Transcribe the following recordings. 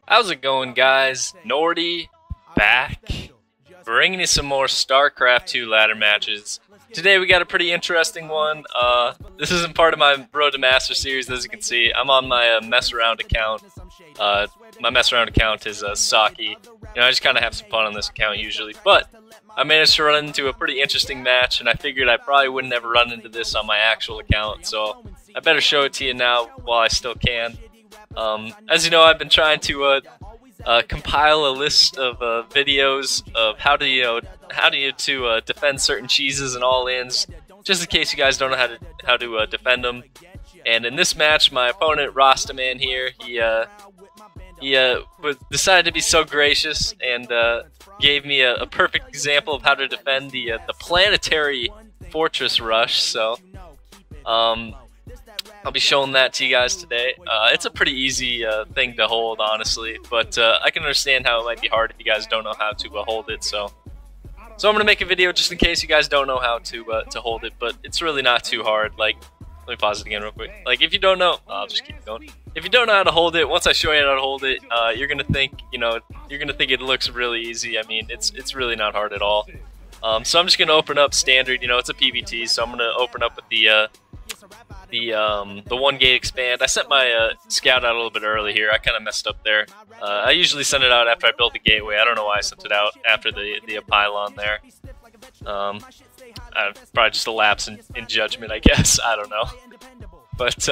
How's it going, guys? Nordy back, bringing you some more StarCraft 2 ladder matches. Today we got a pretty interesting one. This isn't part of my Road to Master series, as you can see. I'm on my mess around account. My mess around account is Saki. I just kind of have some fun on this account usually, but I managed to run into a pretty interesting match, and I figured I probably wouldn't ever run into this on my actual account, so I better show it to you now while I still can. As you know, I've been trying to compile a list of videos of how do you defend certain cheeses and all-ins, just in case you guys don't know how to defend them. And in this match, my opponent Rastaman here, he decided to be so gracious and gave me a perfect example of how to defend the planetary fortress rush. So I'll be showing that to you guys today. It's a pretty easy thing to hold, honestly, but I can understand how it might be hard if you guys don't know how to hold it. So I'm gonna make a video just in case you guys don't know how to hold it, but it's really not too hard. Like, let me pause it again real quick. Like, if you don't know, I'll just keep going. If you don't know how to hold it, once I show you how to hold it, you're gonna think, it looks really easy. I mean, it's really not hard at all. So I'm just gonna open up standard. It's a PvT, so I'm gonna open up with the 1 gate expand. I sent my scout out a little bit early here. I kind of messed up there. I usually send it out after I build the gateway. I don't know why I sent it out after the pylon there. Probably just a lapse in judgment, I guess. I don't know. But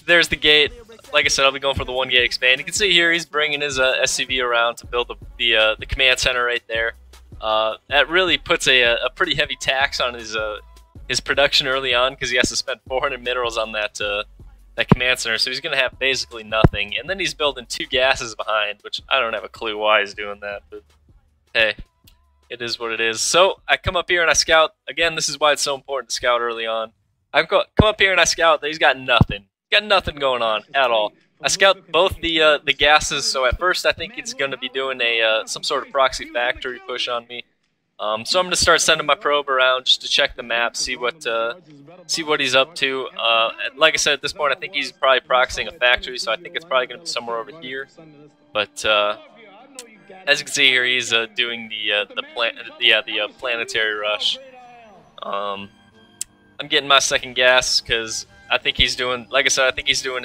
there's the gate. Like I said, I'll be going for the 1 gate expand. You can see here he's bringing his SCV around to build the command center right there. That really puts a pretty heavy tax on his production early on, because he has to spend 400 minerals on that command center, so he's going to have basically nothing. And then he's building 2 gases behind, which I don't have a clue why he's doing that, but hey, it is what it is. So I come up here and I scout. Again, this is why it's so important to scout early on. I come up here and I scout that he's got nothing. He's got nothing going on at all. I scout both the gases, so at first I think it's going to be doing some sort of proxy factory push on me. So I'm going to start sending my probe around just to check the map, see what he's up to. Like I said, at this point, I think he's probably proxying a factory, so I think it's probably going to be somewhere over here. But as you can see here, he's doing the planetary rush. I'm getting my second gas because I think he's doing, like I said, I think he's doing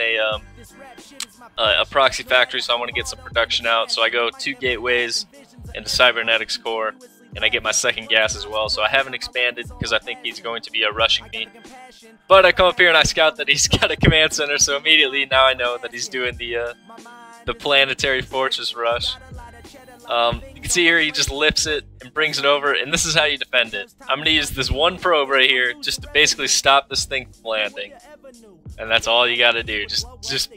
a proxy factory, so I want to get some production out. So I go 2 gateways into cybernetics core, and I get my second gas as well. So I haven't expanded because I think he's going to be rushing me. But I come up here and I scout that he's got a command center, so immediately now I know that he's doing the planetary fortress rush. You can see here he just lifts it and brings it over, and this is how you defend it. I'm going to use this 1 probe right here just to basically stop this thing from landing. And that's all you got to do. Just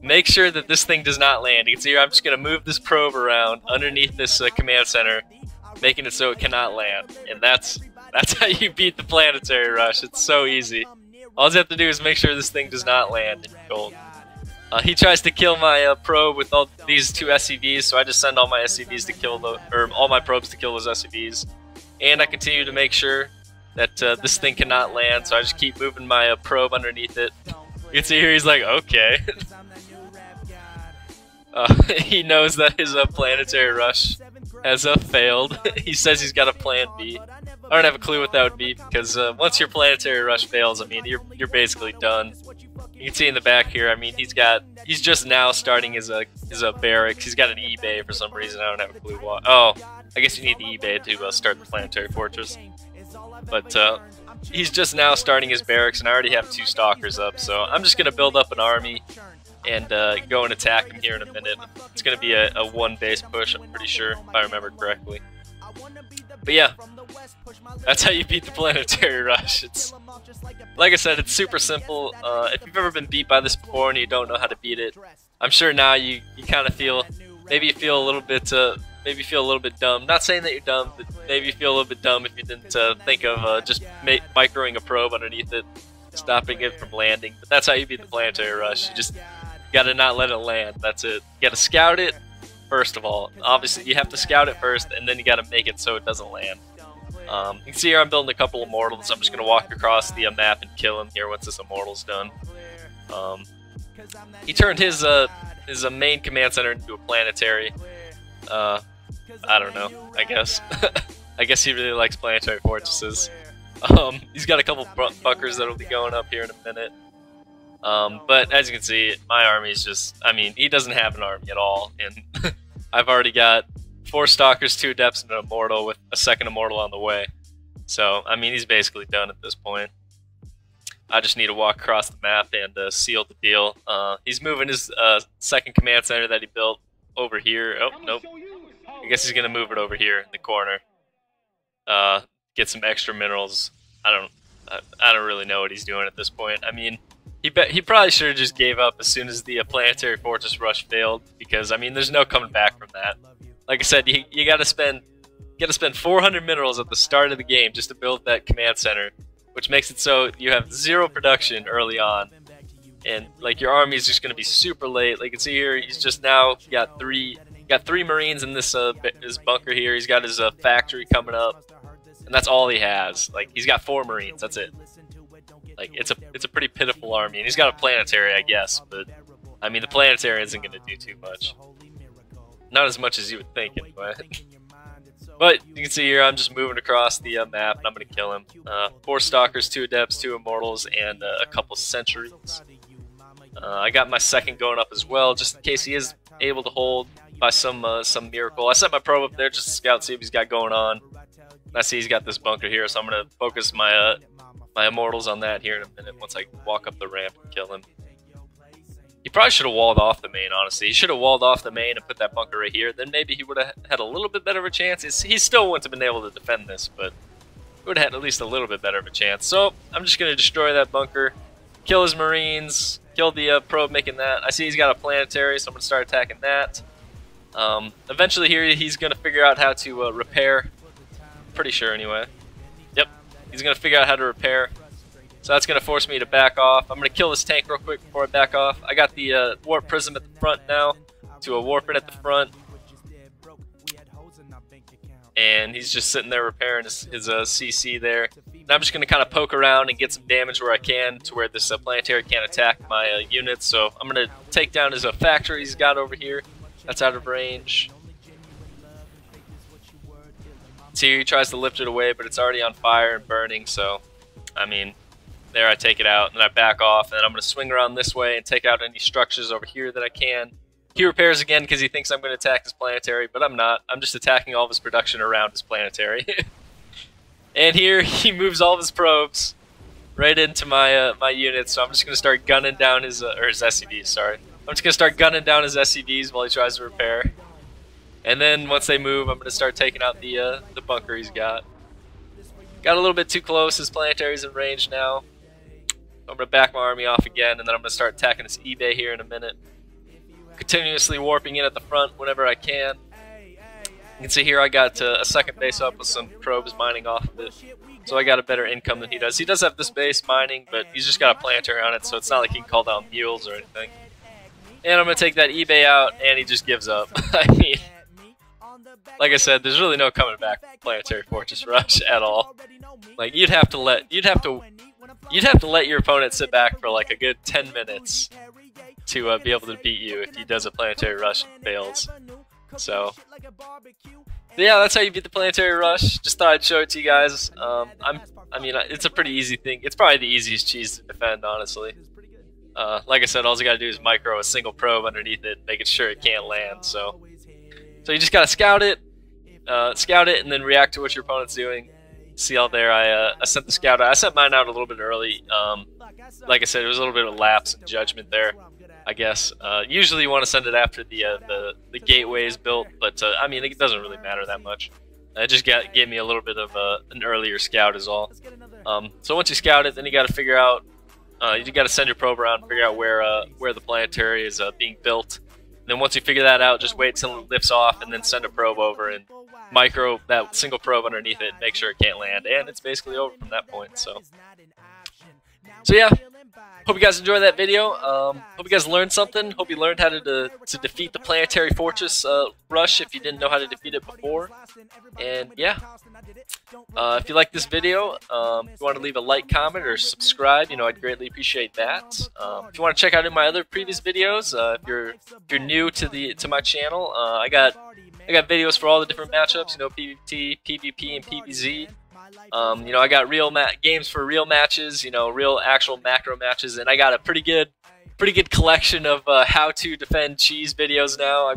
make sure that this thing does not land. You can see here I'm just going to move this probe around underneath this command center, making it so it cannot land. And that's how you beat the planetary rush. It's so easy. All you have to do is make sure this thing does not land in gold. He tries to kill my probe with all these 2 SCVs, so I just send all my SCVs to kill all my probes to kill those SCVs. And I continue to make sure that this thing cannot land, so I just keep moving my probe underneath it. You can see here he's like, okay. He knows that his planetary rush has failed. He says he's got a plan B. I don't have a clue what that would be, because once your planetary rush fails, I mean, you're basically done. You can see in the back here, I mean, he's just now starting his barracks. He's got an eBay for some reason. I don't have a clue why. Oh, I guess you need the eBay to start the planetary fortress. But he's just now starting his barracks, and I already have 2 stalkers up. So I'm just gonna build up an army and go and attack him here in a minute. It's gonna be a 1 base push, I'm pretty sure, if I remember correctly. But yeah, that's how you beat the planetary rush. It's, like I said, it's super simple. If you've ever been beat by this before and you don't know how to beat it, I'm sure now you kind of feel, maybe you feel a little bit dumb. Not saying that you're dumb, but maybe you feel a little bit dumb if you didn't think of just microing a probe underneath it, stopping it from landing. But that's how you beat the planetary rush. You just gotta not let it land. That's it. You gotta scout it first of all. Obviously, you have to scout it first, and then you gotta make it so it doesn't land. You can see here I'm building a couple of immortals. I'm just going to walk across the map and kill him here once this immortal's done. He turned his his main command center into a planetary. I don't know. I guess. I guess he really likes planetary fortresses. He's got a couple bunkers that'll be going up here in a minute. But as you can see, my army is just, I mean, he doesn't have an army at all, and I've already got 4 Stalkers, 2 Adepts, and an Immortal with a second Immortal on the way. So, I mean, he's basically done at this point. I just need to walk across the map and seal the deal. He's moving his second command center that he built over here. Oh, nope. I guess he's going to move it over here in the corner. Get some extra minerals. I don't really know what he's doing at this point. I mean, he probably should have just gave up as soon as the planetary fortress rush failed, because I mean, there's no coming back from that. Like I said, you got to spend 400 minerals at the start of the game just to build that command center, which makes it so you have 0 production early on, and like your army is just going to be super late. Like you can see here, he's just now got three Marines in this his bunker here. He's got his factory coming up, and that's all he has. Like he's got 4 Marines. That's it. Like it's a pretty pitiful army, and he's got a planetary, I guess, but I mean the planetary isn't going to do too much. Not as much as you would think, anyway. But you can see here, I'm just moving across the map, and I'm going to kill him. 4 Stalkers, 2 Adepts, 2 Immortals, and a couple Sentries. I got my second going up as well, just in case he is able to hold by some miracle. I set my probe up there just to scout, see what he's got going on. And I see he's got this bunker here, so I'm going to focus my my Immortals on that here in a minute once I walk up the ramp and kill him. He probably should have walled off the main, honestly. He should have walled off the main and put that bunker right here. Then maybe he would have had a little bit better of a chance. He still wouldn't have been able to defend this, but he would have had at least a little bit better of a chance. So I'm just going to destroy that bunker, kill his Marines, kill the probe making that. I see he's got a planetary, so I'm going to start attacking that. Eventually here he's going to figure out how to repair. Pretty sure anyway. Yep, he's going to figure out how to repair. So that's going to force me to back off. I'm going to kill this tank real quick before I back off. I got the warp prism at the front now to warp it at the front. And he's just sitting there repairing his CC there. And I'm just going to kind of poke around and get some damage where I can to where this planetary can't attack my units. So I'm going to take down his factory he's got over here. That's out of range. See, he tries to lift it away, but it's already on fire and burning. So, I mean, there I take it out, and then I back off, and then I'm going to swing around this way and take out any structures over here that I can. He repairs again because he thinks I'm going to attack his planetary, but I'm not. I'm just attacking all of his production around his planetary. And here he moves all of his probes right into my my units, so I'm just going to start gunning down his SCVs. Sorry, I'm just going to start gunning down his SCVs while he tries to repair. And then once they move, I'm going to start taking out the bunker he's got. Got a little bit too close. His planetary's in range now. I'm going to back my army off again, and then I'm going to start attacking this eBay here in a minute. Continuously warping in at the front whenever I can. You can see here I got a second base up with some probes mining off of it. So I got a better income than he does. He does have this base mining, but he's just got a planetary on it, so it's not like he can call down mules or anything. And I'm going to take that eBay out, and he just gives up. I mean, like I said, there's really no coming back from Planetary Fortress Rush at all. Like you'd have to let your opponent sit back for like a good 10 minutes to be able to beat you if he does a Planetary Rush and fails. So yeah, that's how you beat the Planetary Rush. Just thought I'd show it to you guys. I mean, it's a pretty easy thing. It's probably the easiest cheese to defend, honestly. Like I said, all you gotta do is micro a single probe underneath it, making sure it can't land. So you just gotta scout it, and then react to what your opponent's doing. See out there, I sent the scout out. I sent mine out a little bit early. Like I said, it was a little bit of a lapse in judgment there, I guess. Usually you want to send it after the gateway is built, but I mean, it doesn't really matter that much. It just gave me a little bit of an earlier scout is all. So once you scout it, then you got to figure out, you got to send your probe around and figure out where the planetary is being built. And then once you figure that out, just wait till it lifts off and then send a probe over and micro that single probe underneath it and make sure it can't land. And it's basically over from that point. So yeah, Hope you guys enjoyed that video. Hope you guys learned something. Hope you learned how to defeat the Planetary Fortress rush if you didn't know how to defeat it before. And yeah, if you like this video, if you want to leave a like, comment, or subscribe, I'd greatly appreciate that. If you want to check out my other previous videos, if you're new to my channel, I got videos for all the different matchups, PvP, PvP, and PvZ. I got games for real matches, real actual macro matches, and I got a pretty good collection of how to defend cheese videos now.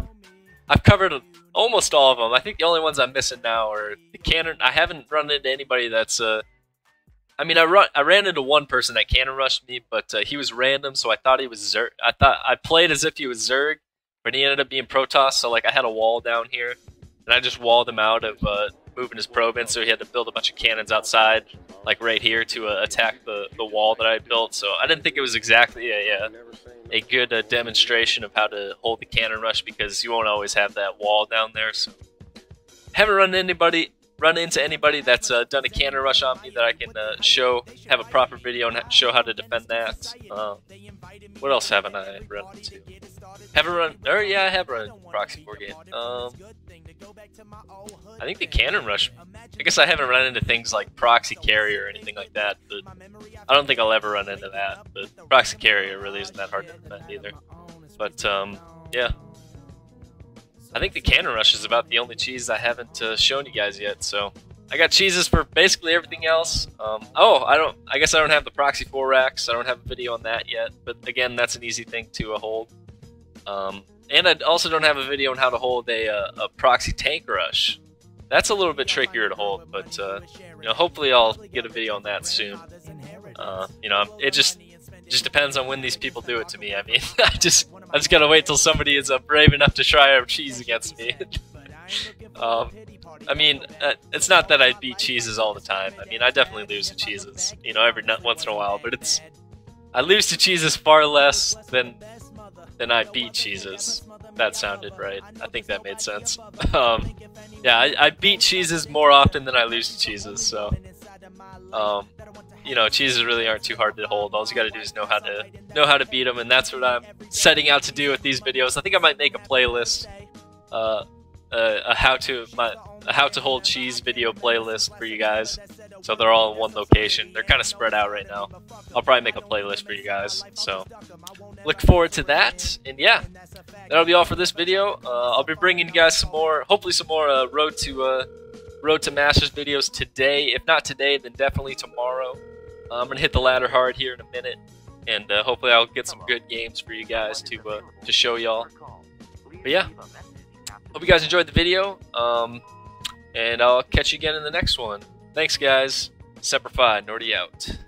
I've covered almost all of them. I think the only ones I'm missing now are the cannon. I haven't run into anybody that's I ran into one person that cannon rushed me, but he was random, so I thought he was Zerg. I played as if he was Zerg, but he ended up being Protoss. So like I had a wall down here, and I just walled him out of moving his probe in, so he had to build a bunch of cannons outside, like right here, to attack the wall that I built. So I didn't think it was exactly a good demonstration of how to hold the cannon rush, because you won't always have that wall down there. So haven't run into anybody that's done a cannon rush on me that I can have a proper video and show how to defend that. What else haven't I run into? I have run Proxy 4 game. I think the cannon rush, I guess I haven't run into things like proxy carrier or anything like that, but I don't think I'll ever run into that. But proxy carrier really isn't that hard to defend either. But yeah, I think the cannon rush is about the only cheese I haven't shown you guys yet. So I got cheeses for basically everything else. I guess I don't have the Proxy 4 racks. I don't have a video on that yet, but again, that's an easy thing to hold. And I also don't have a video on how to hold a proxy tank rush. That's a little bit trickier to hold, but hopefully I'll get a video on that soon. It just depends on when these people do it to me. I mean, I just gotta wait till somebody is brave enough to try a cheese against me. It's not that I beat cheeses all the time. I mean, I definitely lose to cheeses, every once in a while, but I lose to cheeses far less than I beat cheeses. That sounded right. I think that made sense. Yeah, I beat cheeses more often than I lose to cheeses, so cheeses really aren't too hard to hold. All you got to do is know how to beat them, and that's what I'm setting out to do with these videos. I think I might make a playlist, a how to hold cheese video playlist for you guys, so they're all in one location. They're kind of spread out right now. I'll probably make a playlist for you guys, so look forward to that. And yeah, that'll be all for this video. I'll be bringing you guys hopefully some more Road to Masters videos today. If not today, then definitely tomorrow. I'm gonna hit the ladder hard here in a minute, and hopefully I'll get some good games for you guys to show y'all. But yeah, hope you guys enjoyed the video, and I'll catch you again in the next one. Thanks, guys. Semper Fi, Nordy out.